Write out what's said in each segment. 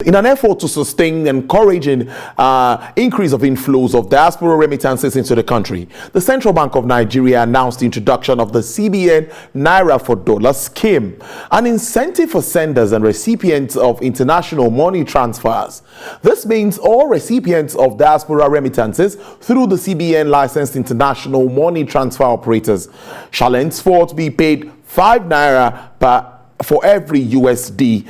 In an effort to sustain the encouraging increase of inflows of diaspora remittances into the country, the Central Bank of Nigeria announced the introduction of the CBN naira for dollar scheme, an incentive for senders and recipients of international money transfers. This means all recipients of diaspora remittances through the CBN licensed international money transfer operators shall henceforth be paid 5 naira for every USD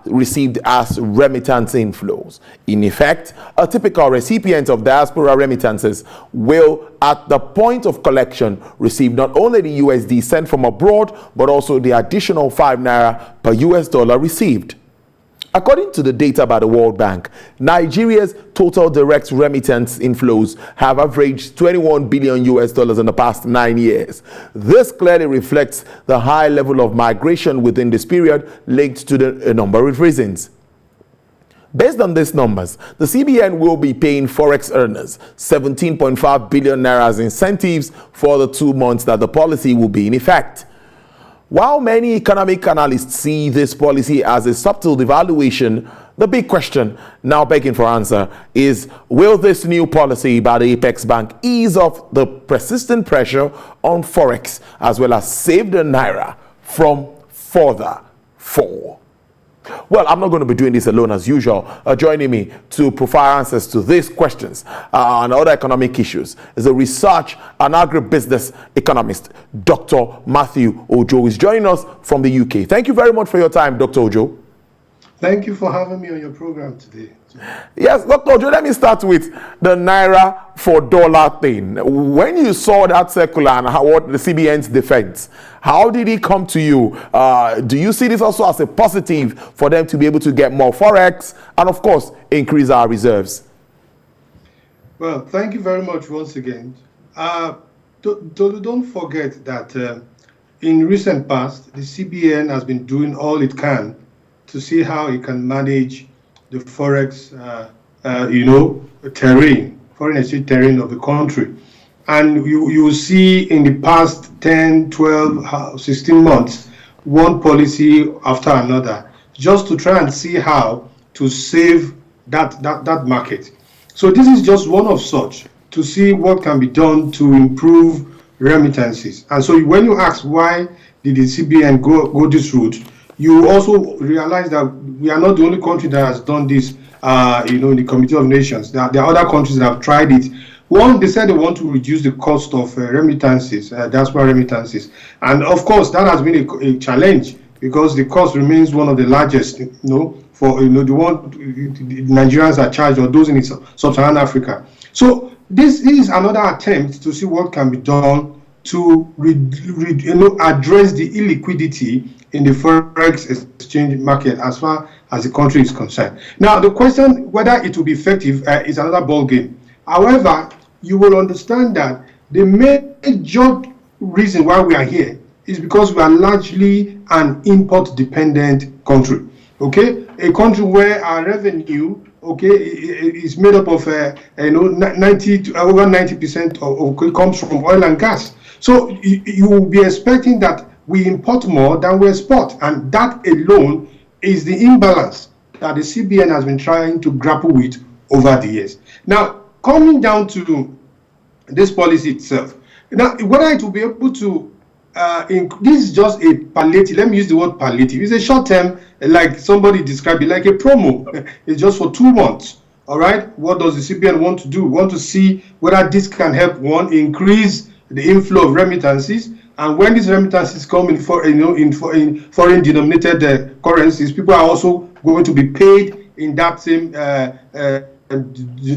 received as remittance inflows. In effect, a typical recipient of diaspora remittances will, at the point of collection, receive not only the USD sent from abroad, but also the additional 5 naira per US dollar received. According to the data by the World Bank, Nigeria's total direct remittance inflows have averaged 21 billion US dollars in the past 9 years. This clearly reflects the high level of migration within this period, linked to a number of reasons. Based on these numbers, the CBN will be paying forex earners 17.5 billion naira as incentives for the 2 months that the policy will be in effect. While many economic analysts see this policy as a subtle devaluation, the big question now begging for answer is, will this new policy by the Apex Bank ease off the persistent pressure on forex as well as save the naira from further fall? Well, I'm not going to be doing this alone as usual. Joining me to provide answers to these questions and other economic issues is a research and agribusiness economist, Dr. Matthew Ojo, is joining us from the UK. Thank you very much for your time, Dr. Ojo. Thank you for having me on your program today. Yes, Dr. Ojo, let me start with the naira for dollar thing. When you saw that circular and what the CBN's defense, how did it come to you? Do you see this also as a positive for them to be able to get more forex and, of course, increase our reserves? Well, thank you very much once again. Don't forget that in recent past, the CBN has been doing all it can to see how it can manage the forex, terrain, foreign exchange terrain of the country. And you will see in the past 10, 12, 16 months, one policy after another, just to try and see how to save that market. So this is just one of such, to see what can be done to improve remittances. And so when you ask why did the CBN go this route, you also realize that we are not the only country that has done this, in the Committee of Nations. There are other countries that have tried it. One, they said they want to reduce the cost of remittances, diaspora remittances. And of course, that has been a challenge because the cost remains one of the largest, for the one the Nigerians are charged, or those in sub-Saharan Africa. So this is another attempt to see what can be done to address the illiquidity in the forex exchange market as far as the country is concerned. Now, the question whether it will be effective is another ball game. However, you will understand that the major reason why we are here is because we are largely an import-dependent country. Okay, a country where our revenue, is made up of over 90% comes from oil and gas. So you will be expecting that we import more than we export, and that alone is the imbalance that the CBN has been trying to grapple with over the years. Now, coming down to this policy itself, now whether it will be able to, this is just a palliative. Let me use the word palliative. It's a short term, like somebody described it, like a promo. It's just for 2 months. All right. What does the CBN want to do? We want to see whether this can help, one, increase the inflow of remittances. And when these remittances come in foreign denominated currencies, people are also going to be paid in that same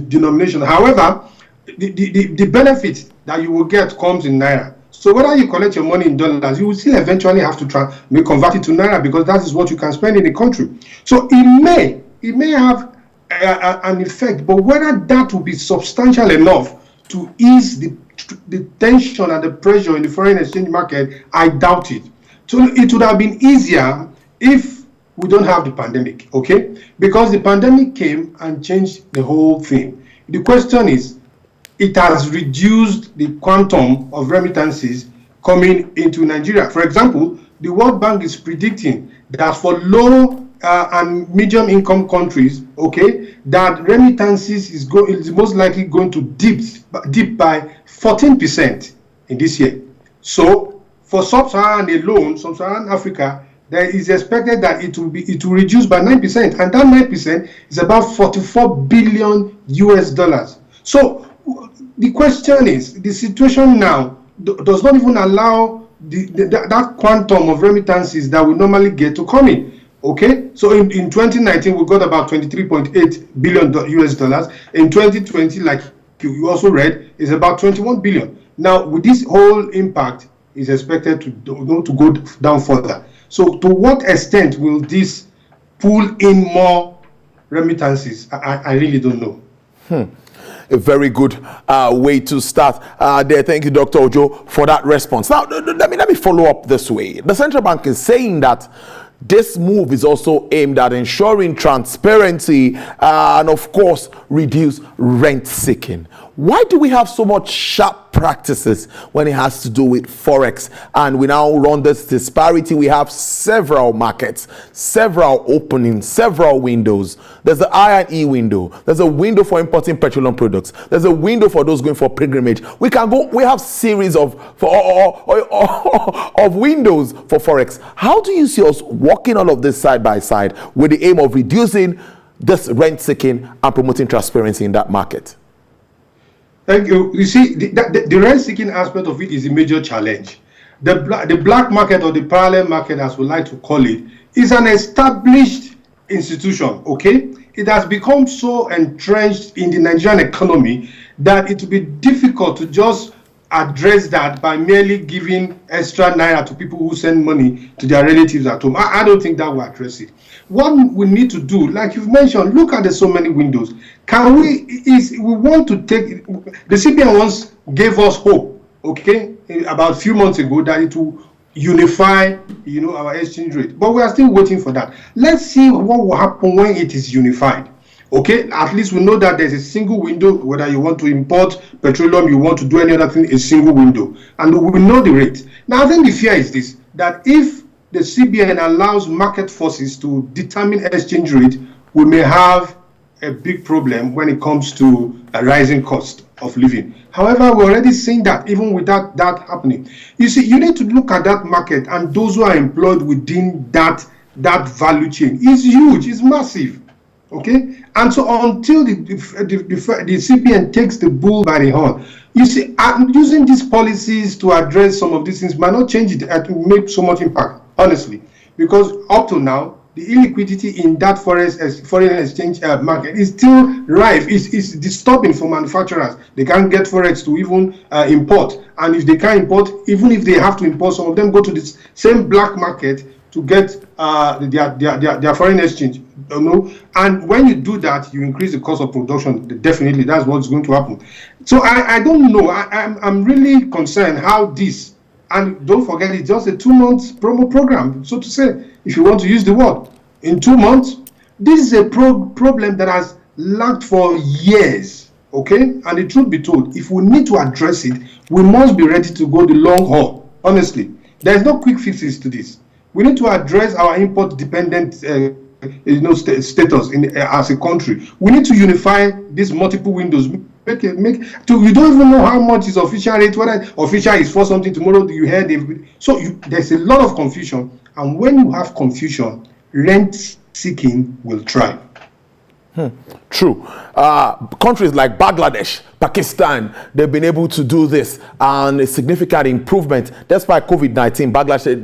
denomination. However, the benefit that you will get comes in naira. So whether you collect your money in dollars, you will still eventually have to convert it to naira, because that is what you can spend in the country. So it may have an effect, but whether that will be substantial enough to ease the tension and the pressure in the foreign exchange market, I doubt it. So it would have been easier if we don't have the pandemic, okay? Because the pandemic came and changed the whole thing. The question is, it has reduced the quantum of remittances coming into Nigeria. For example, the World Bank is predicting that for low and medium income countries, okay, that remittances is most likely going to dip by 14% in this year. So for sub-Saharan alone, sub-Saharan Africa, there is expected that it will reduce by 9%, and that 9% is about 44 billion US dollars. So the question is, the situation now does not even allow that quantum of remittances that we normally get to come in. Okay, so in 2019 we got about 23.8 billion US dollars. In 2020, like you also read, is about 21 billion. Now with this whole impact is expected to go down further. So to what extent will this pull in more remittances? I really don't know. A very good way to start there. Thank you, Dr. Ojo, for that response. Now, let me follow up this way. The central bank is saying that this move is also aimed at ensuring transparency and, of course, reduce rent seeking. Why do we have so much sharp practices when it has to do with Forex? And we now run this disparity. We have several markets, several openings, several windows. There's the I&E window. There's a window for importing petroleum products. There's a window for those going for pilgrimage. We have series of windows for Forex. How do you see us working all of this side by side with the aim of reducing this rent seeking and promoting transparency in that market? Thank you. You see, the rent-seeking aspect of it is a major challenge. The black market, or the parallel market, as we like to call it, is an established institution, okay? It has become so entrenched in the Nigerian economy that it will be difficult to just address that by merely giving extra naira to people who send money to their relatives at home. I don't think that will address it. What we need to do, like you've mentioned, look at the so many windows. We want to take, the CBN once gave us hope, okay, about a few months ago, that it will unify, our exchange rate. But we are still waiting for that. Let's see what will happen when it is unified. Okay, at least we know that there's a single window, whether you want to import petroleum, you want to do any other thing, a single window. And we know the rate. Now, I think the fear is this, that if the CBN allows market forces to determine exchange rate, we may have a big problem when it comes to a rising cost of living. However, we're already seeing that even without that happening. You see, you need to look at that market, and those who are employed within that value chain is huge, it's massive. Okay, and so until the CBN takes the bull by the horn, you see, using these policies to address some of these things might not change it to make so much impact, honestly, because up to now, the illiquidity in that foreign exchange market is still rife. It's disturbing for manufacturers. They can't get Forex to even import. And if they can't import, even if they have to import, some of them go to this same black market to get their foreign exchange. And when you do that, you increase the cost of production. Definitely, that's what's going to happen. So I don't know. I'm really concerned how this, and don't forget, it's just a 2-month promo program, so to say, if you want to use the word. In 2 months, this is a problem that has lagged for years, okay? And the truth be told, if we need to address it, we must be ready to go the long haul, honestly. There's no quick fixes to this. We need to address our import-dependent status as a country. We need to unify these multiple windows. You don't even know how much is official rate, whether official is for something, tomorrow you hear there's a lot of confusion, and when you have confusion, rent seeking will thrive. True. Countries like Bangladesh, Pakistan, they've been able to do this, and a significant improvement. Despite COVID-19,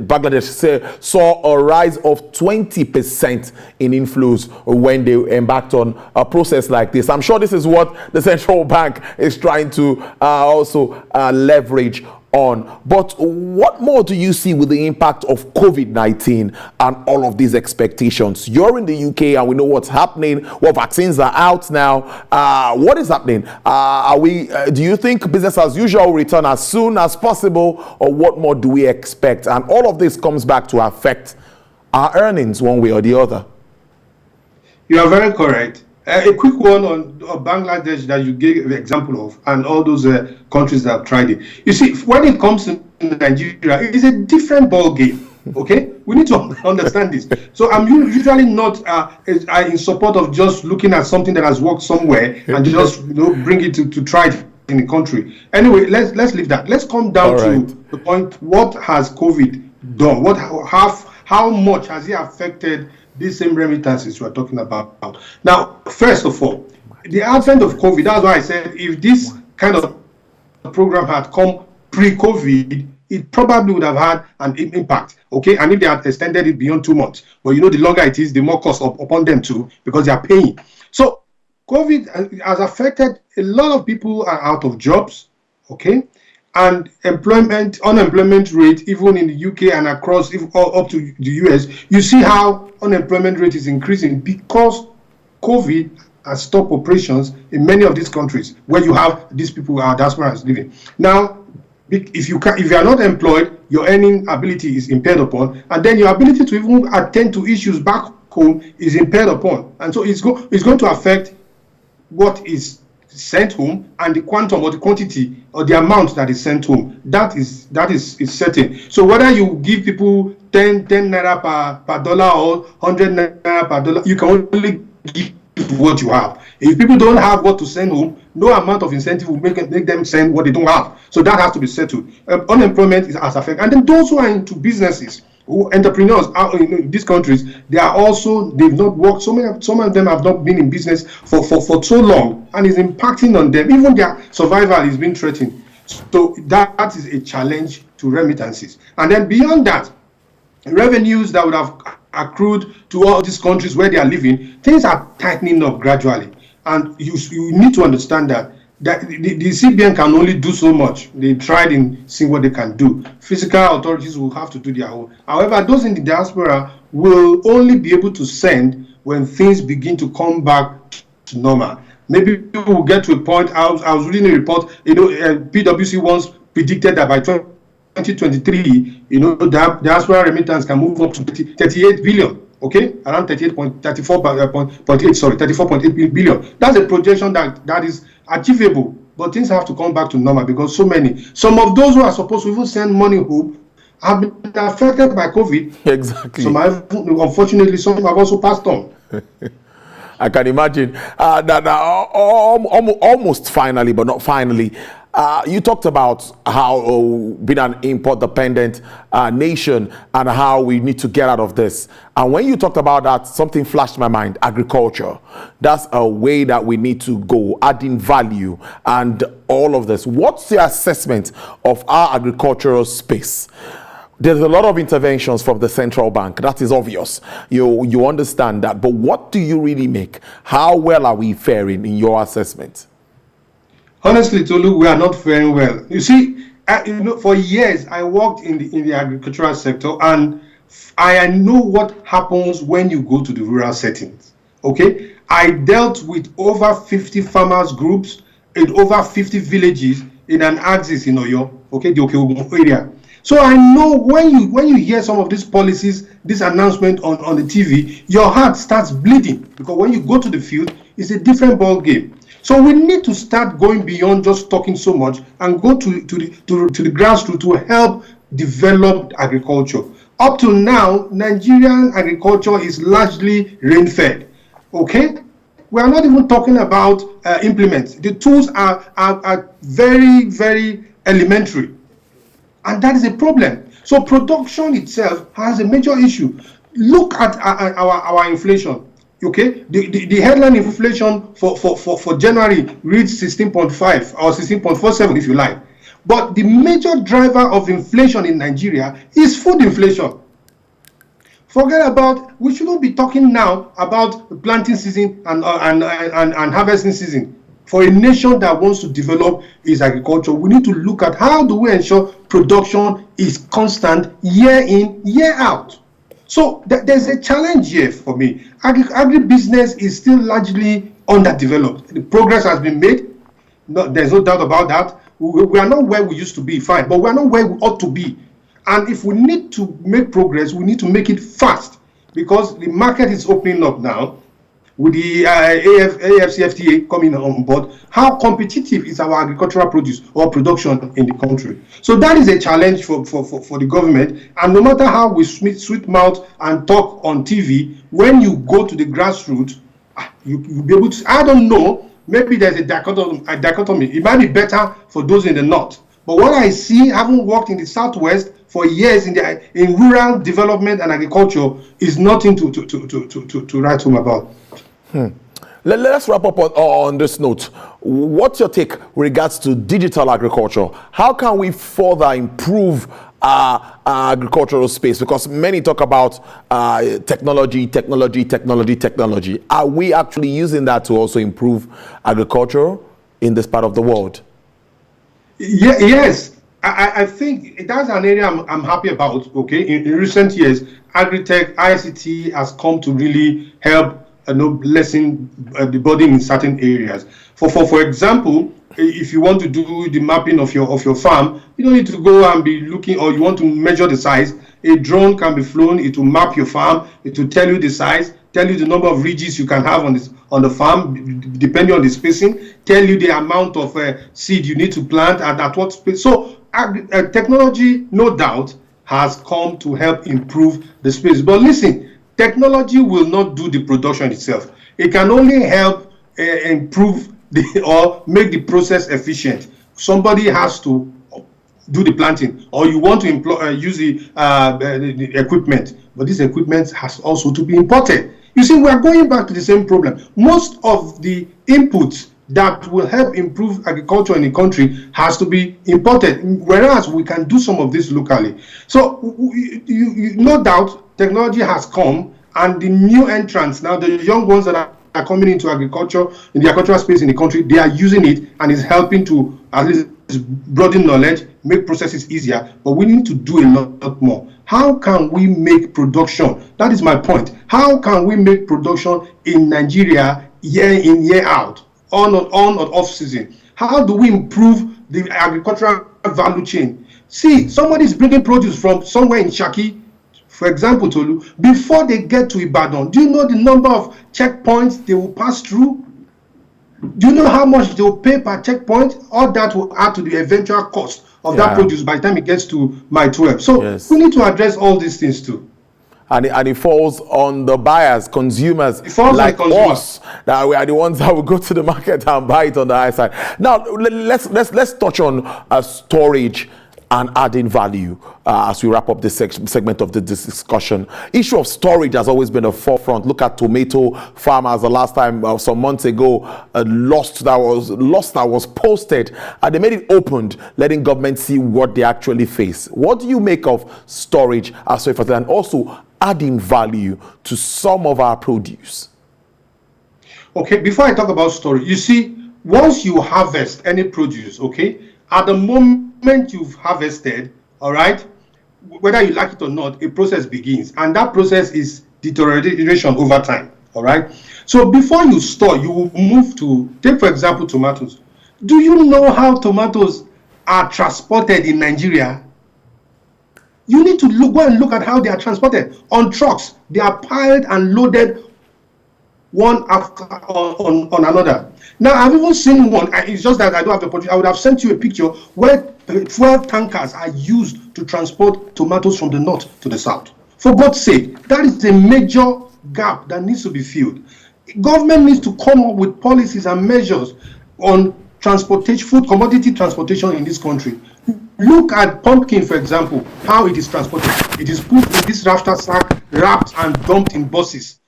Bangladesh saw a rise of 20% in inflows when they embarked on a process like this. I'm sure this is what the central bank is trying to also leverage on. But what more do you see with the impact of COVID-19 and all of these expectations? You're in the UK and we know what's happening. What vaccines are out now. What is happening? Do you think business as usual will return as soon as possible, or what more do we expect? And all of this comes back to affect our earnings one way or the other. You are very correct. A quick one on Bangladesh that you gave the example of, and all those countries that have tried it. You see, when it comes to Nigeria, it is a different ball game. Okay, we need to understand this. So I'm usually not in support of just looking at something that has worked somewhere and just bring it to try it in the country. Anyway, let's leave that. Let's come down to the point. What has COVID done? How much has it affected these same remittances we're talking about? Now, first of all, the advent of COVID. That's why I said if this kind of program had come pre-COVID, it probably would have had an impact, okay? And if they had extended it beyond 2 months, well, the longer it is, the more cost upon them too, because they are paying. So COVID has affected a lot of people are out of jobs, okay? And unemployment rate, even in the UK and across up to the US, you see how unemployment rate is increasing because COVID has stopped operations in many of these countries where you have these people, our diasporans living. Now, if you are not employed, your earning ability is impaired upon, and then your ability to even attend to issues back home is impaired upon, and so it's going to affect what is sent home and the quantum or the quantity or the amount that is sent home. That is certain. So whether you give people 10 naira per dollar or 100 naira per dollar, you can only give what you have. If people don't have what to send home, no amount of incentive will make them send what they don't have. So that has to be settled. Unemployment is as affected. And then those who are into businesses, entrepreneurs out in these countries, they've not worked. Some of them have not been in business for so long, and it's impacting on them. Even their survival is being threatened. So that is a challenge to remittances. And then beyond that, revenues that would have accrued to all these countries where they are living, things are tightening up gradually. And you need to understand that the CBN can only do so much. They tried in seeing what they can do. Fiscal authorities will have to do their own. However, those in the diaspora will only be able to send when things begin to come back to normal. Maybe we'll get to a point. I was reading a report, PwC once predicted that by 2023, the diaspora remittance can move up to 38 billion. Okay, around 34.8 billion. That's a projection that is achievable, but things have to come back to normal because some of those who are supposed to even send money home have been affected by COVID. Exactly. Unfortunately, some have also passed on. I can imagine that almost finally, but not finally, you talked about how being an import-dependent nation and how we need to get out of this. And when you talked about that, something flashed my mind: agriculture. That's a way that we need to go, adding value and all of this. What's your assessment of our agricultural space? There's a lot of interventions from the central bank. That is obvious. You understand that. But what do you really make? How well are we faring in your assessment? Honestly, Tolu, we are not faring well. You see, for years I worked in the agricultural sector, and I know what happens when you go to the rural settings. Okay, I dealt with over 50 farmers groups in over 50 villages in an axis in Oyo. Okay, the Okeogun area. So I know when you hear some of these policies, this announcement on the TV, your heart starts bleeding, because when you go to the field, it's a different ball game. So we need to start going beyond just talking so much and go to the grassroots to help develop agriculture. Up to now, Nigerian agriculture is largely rain-fed. Okay, we are not even talking about implements. The tools are very, very elementary. And that is a problem. So production itself has a major issue. Look at our inflation. Okay, the headline inflation for January reached 16.5 or 16.47 if you like. But the major driver of inflation in Nigeria is food inflation. Forget about, we shouldn't be talking now about planting season and harvesting season. For a nation that wants to develop its agriculture, we need to look at how do we ensure production is constant year in, year out. So there's a challenge here for me. Agribusiness is still largely underdeveloped. The progress has been made. There's no doubt about that. We are not where we used to be, fine, but we are not where we ought to be. And if we need to make progress, we need to make it fast, because the market is opening up now. with the AFCFTA coming on board, how competitive is our agricultural produce or production in the country? So that is a challenge for the government. And no matter how we sweet mouth and talk on TV, when you go to the grassroots, you'll be able to, I don't know, maybe there's a dichotomy. It might be better for those in the north. But what I see, having worked in the southwest for years in rural development and agriculture, is nothing to write home about. Let's wrap up on this note. What's your take with regards to digital agriculture? How can we further improve our agricultural space? Because many talk about technology. Are we actually using that to also improve agriculture in this part of the world? Yeah, yes. I think that's an area I'm happy about. Okay, in recent years, agri-tech, ICT has come to really help lessen the burden in certain areas. For example, if you want to do the mapping of your farm, you don't need to go and be looking, or you want to measure the size. A drone can be flown. It will map your farm. It will tell you the size, tell you the number of ridges you can have on the farm, depending on the spacing, tell you the amount of seed you need to plant at what space. So technology, no doubt, has come to help improve the space. But listen, technology will not do the production itself. It can only help improve or make the process efficient. Somebody has to do the planting, or you want to use the equipment, but this equipment has also to be imported. You see, we are going back to the same problem. Most of the inputs that will help improve agriculture in the country has to be imported, whereas we can do some of this locally. So no doubt technology has come, and the new entrants now, the young ones that are coming into agriculture, in the agricultural space in the country, they are using it, and it's helping to at least broaden knowledge, make processes easier. But we need to do a lot more. How can we make production? That is my point. How can we make production in Nigeria year in, year out, on or off season? How do we improve the agricultural value chain? See, somebody is bringing produce from somewhere in Shaki, for example, Tolu, before they get to Ibadan. Do you know the number of checkpoints they will pass through? Do you know how much they will pay per checkpoint? All that will add to the eventual cost of that produce by the time it gets to my 12. So we need to address all these things too. And it falls on the buyers, consumers like us, that we are the ones that will go to the market and buy it on the high side. Now let's touch on storage and adding value as we wrap up this segment of the discussion. Issue of storage has always been a forefront. Look at tomato farmers. The last time, some months ago, loss that was posted, and they made it opened, letting government see what they actually face. What do you make of storage as well, and also adding value to some of our produce? Okay, before I talk about storage, you see, once you harvest any produce, okay, at the moment you've harvested, all right, whether you like it or not, a process begins, and that process is deterioration over time. All right, so before you store, you will move to, take for example, tomatoes. Do you know how tomatoes are transported in Nigeria? You need to go and look at how they are transported on trucks. They are piled and loaded one after on another. Now, I've even seen one. It's just that I don't have the opportunity. I would have sent you a picture where 12 tankers are used to transport tomatoes from the north to the south. For God's sake, that is a major gap that needs to be filled. Government needs to come up with policies and measures on transportation, food commodity transportation in this country. Look at pumpkin, for example, how it is transported. It is put in this rafter sack, wrapped and dumped in buses.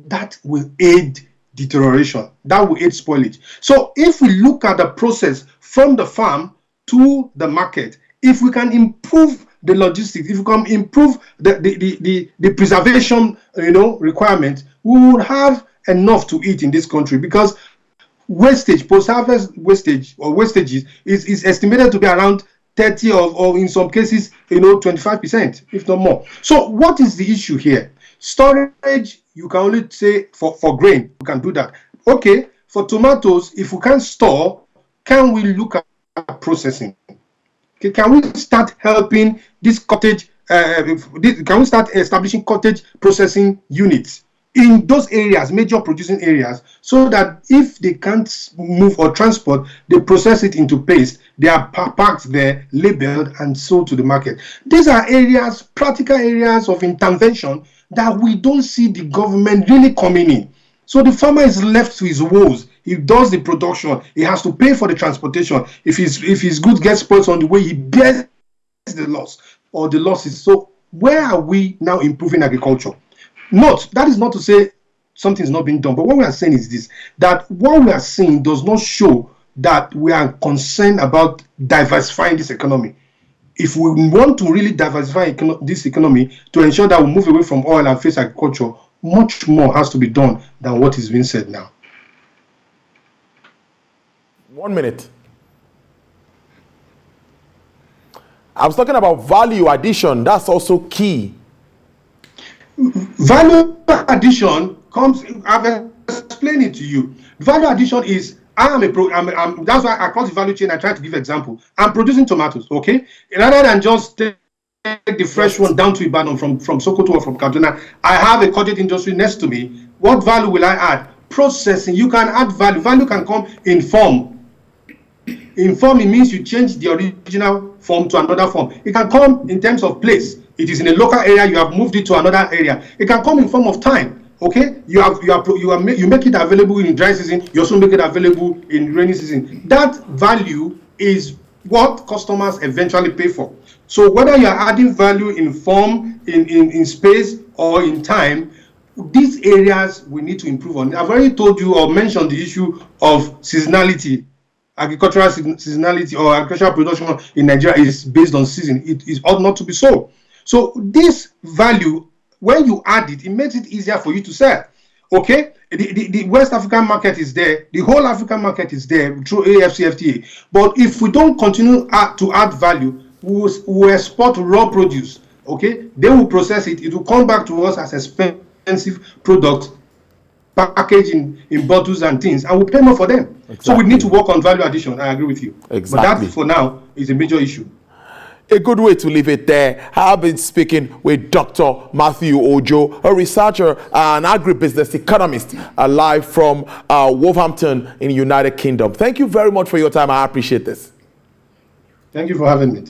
That will aid deterioration. That will aid spoilage. So if we look at the process from the farm to the market, if we can improve the logistics, if we can improve the preservation, requirement, we will have enough to eat in this country, because wastage, post-harvest wastage or wastages is estimated to be around 30 or in some cases, 25%, if not more. So what is the issue here? Storage, you can only say for grain, you can do that. Okay, for tomatoes, if we can't store, can we look at processing? Okay, can we start helping this cottage, can we start establishing cottage processing units? in those areas, major producing areas, so that if they can't move or transport, they process it into paste. They are packed there, labeled, and sold to the market. These are areas, practical areas of intervention that we don't see the government really coming in. So the farmer is left to his woes. He does the production. He has to pay for the transportation. If his goods get spoiled on the way, he bears the loss or the losses. So where are we now improving agriculture? That is not to say something is not being done, but what we are saying is this, that what we are seeing does not show that we are concerned about diversifying this economy. If we want to really diversify this economy to ensure that we move away from oil and face agriculture, much more has to be done than what is being said now. 1 minute. I was talking about value addition. That's also key. Value addition comes, I've explained it to you. Value addition is, that's why across the value chain, I try to give example. I'm producing tomatoes, okay? Rather than just take the fresh one down to Ibadan from Sokoto or from Kaduna, I have a cottage industry next to me. What value will I add? Processing. You can add value. Value can come in form. In form, it means you change the original form to another form. It can come in terms of place. It is in a local area, you have moved it to another area. It can come in form of time. Okay, you make it available in dry season. You also make it available in rainy season. That value is what customers eventually pay for. So whether you are adding value in form, in space, or in time, these areas we need to improve on. I've already told you or mentioned the issue of seasonality. Agricultural seasonality or agricultural production in Nigeria is based on season. It ought not to be so. So this value, when you add it, it makes it easier for you to sell. Okay, the West African market is there, the whole African market is there through AFCFTA. But if we don't continue to add value, we will export raw produce. Okay, they will process it. It will come back to us as expensive product, packaged in bottles and things, and we pay more for them. Exactly. So we need to work on value addition. I agree with you. Exactly. But that, for now, is a major issue. A good way to leave it there. I've been speaking with Dr. Matthew Ojo, a researcher and agribusiness economist, live from Wolverhampton in the United Kingdom. Thank you very much for your time. I appreciate this. Thank you for having me.